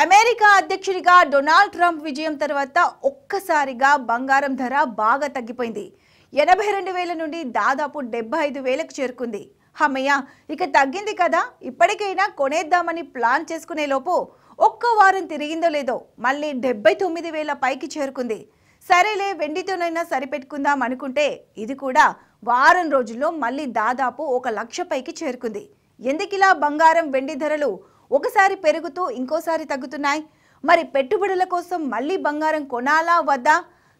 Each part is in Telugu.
అమెరికా అధ్యక్షుడిగా డొనాల్డ్ ట్రంప్ విజయం తర్వాత ఒక్కసారిగా బంగారం ధర బాగా తగ్గిపోయింది. 82,000 నుండి దాదాపు 75,000కు చేరుకుంది. హమ్మయ్య, ఇక తగ్గింది కదా, ఇప్పటికైనా కొనేద్దామని ప్లాన్ చేసుకునే లోపు ఒక్క వారం తిరిగిందో లేదో మళ్ళీ 79,000 పైకి చేరుకుంది. సరేలే, వెండితోనైనా సరిపెట్టుకుందాం అనుకుంటే ఇది కూడా వారం రోజుల్లో మళ్ళీ దాదాపు 1,00,000 పైకి చేరుకుంది. ఎందుకిలా బంగారం వెండి ధరలు ఒకసారి పెరుగుతూ ఇంకోసారి తగ్గుతున్నాయి? మరి పెట్టుబడుల కోసం మళ్ళీ బంగారం కొనాలా వద్దా?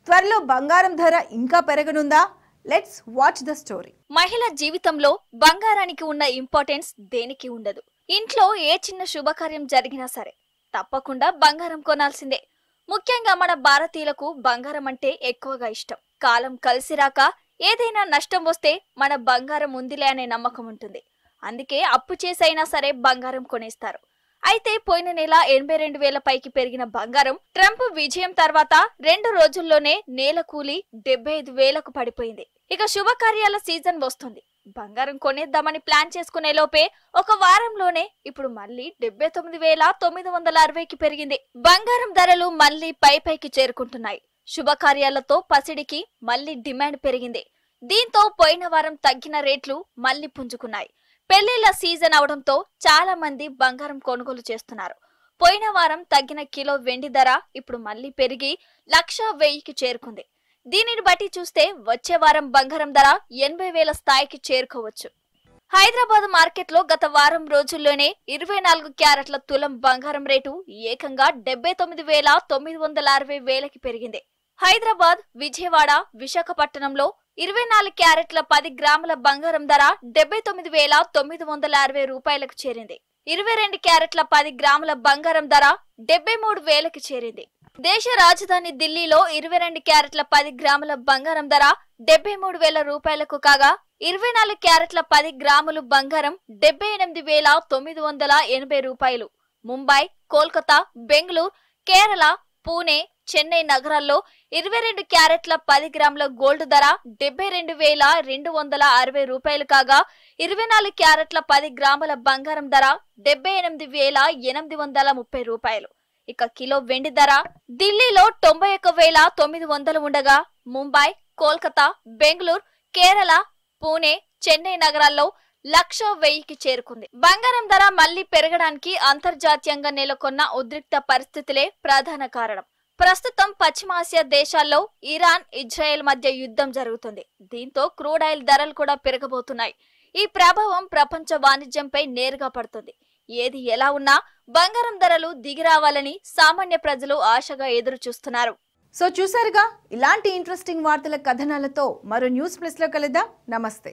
త్వరలో బంగారం ధర ఇంకా పెరగనుందా? Let's watch the story. మహిళ జీవితంలో బంగారానికి ఉన్న ఇంపార్టెన్స్ దేనికి ఉండదు. ఇంట్లో ఏ చిన్న శుభకార్యం జరిగినా సరే తప్పకుండా బంగారం కొనాల్సిందే. ముఖ్యంగా మన భారతీయులకు బంగారం అంటే ఎక్కువగా ఇష్టం. కాలం కలిసి రాక ఏదైనా నష్టం వస్తే మన బంగారం ఉందిలే అనే నమ్మకం ఉంటుంది. అందుకే అప్పు చేసైనా సరే బంగారం కొనేస్తారు. అయితే పోయిన నెల 82,000 పైకి పెరిగిన బంగారం ట్రంప్ విజయం తర్వాత 2 రోజుల్లోనే నేల కూలి 75,000కు పడిపోయింది. ఇక శుభకార్యాల సీజన్ వస్తుంది. బంగారం కొనేద్దామని ప్లాన్ చేసుకునే లోపే ఒక వారంలోనే ఇప్పుడు మళ్ళీ 79,960కి పెరిగింది. బంగారం ధరలు మళ్ళీ పైకి చేరుకుంటున్నాయి. శుభకార్యాలతో పసిడికి మళ్ళీ డిమాండ్ పెరిగింది. దీంతో పోయిన వారం తగ్గిన రేట్లు మళ్ళీ పుంజుకున్నాయి. పెళ్లిళ్ల సీజన్ అవడంతో చాలా మంది బంగారం కొనుగోలు చేస్తున్నారు. పోయిన వారం తగ్గిన కిలో వెండి ధర ఇప్పుడు మళ్ళీ పెరిగి 1,10,000కి చేరుకుంది. దీనిని బట్టి చూస్తే వచ్చే వారం బంగారం ధర 80,000 స్థాయికి చేరుకోవచ్చు. హైదరాబాద్ మార్కెట్లో గత వారం రోజుల్లోనే 24 క్యారెట్ల తులం బంగారం రేటు ఏకంగా 79,960కి పెరిగింది. హైదరాబాద్, విజయవాడ, విశాఖపట్నంలో 24 క్యారెట్ల 10 గ్రాముల బంగారం ధర 79,960 రూపాయలకు చేరింది. 22 క్యారెట్ల 10 గ్రాముల బంగారం ధర 73,000కి చేరింది. దేశ రాజధాని ఢిల్లీలో 22 క్యారెట్ల 10 గ్రాముల బంగారం ధర 73,000 రూపాయలకు కాగా 24 క్యారెట్ల 10 గ్రాములు బంగారం 78,980 రూపాయలు. ముంబై, కోల్కతా, బెంగళూరు, కేరళ, పూణే, చెన్నై నగరాల్లో 22 క్యారెట్ల 10 గ్రాముల గోల్డ్ ధర 72,260 రూపాయలు కాగా 24 క్యారెట్ల 10 గ్రాముల బంగారం ధర 78,830 రూపాయలు. ఇక కిలో వెండి ధర ఢిల్లీలో 91,900 ఉండగా ముంబై, కోల్కతా, బెంగళూరు, కేరళ, పూణే, చెన్నై నగరాల్లో 1,10,000కి చేరుకుంది. బంగారం ధర మళ్లీ పెరగడానికి అంతర్జాతీయంగా నెలకొన్న ఉద్రిక్త పరిస్థితులే ప్రధాన కారణం. ప్రస్తుతం పశ్చిమాసియా దేశాల్లో ఇరాన్, ఇజ్రాయెల్ మధ్య యుద్ధం జరుగుతుంది. దీంతో క్రూడ్ ఆయిల్ ధరలు కూడా పెరగబోతున్నాయి. ఈ ప్రభావం ప్రపంచ వాణిజ్యంపై నేరుగా పడుతుంది. ఏది ఎలా ఉన్నా బంగారం ధరలు దిగిరావాలని సామాన్య ప్రజలు ఆశగా ఎదురు చూస్తున్నారు. సో చూసారుగా, ఇలాంటి ఇంట్రెస్టింగ్ వార్తల కథనాలతో మరో న్యూస్ ప్లస్ లో కలుద్దాం. నమస్తే.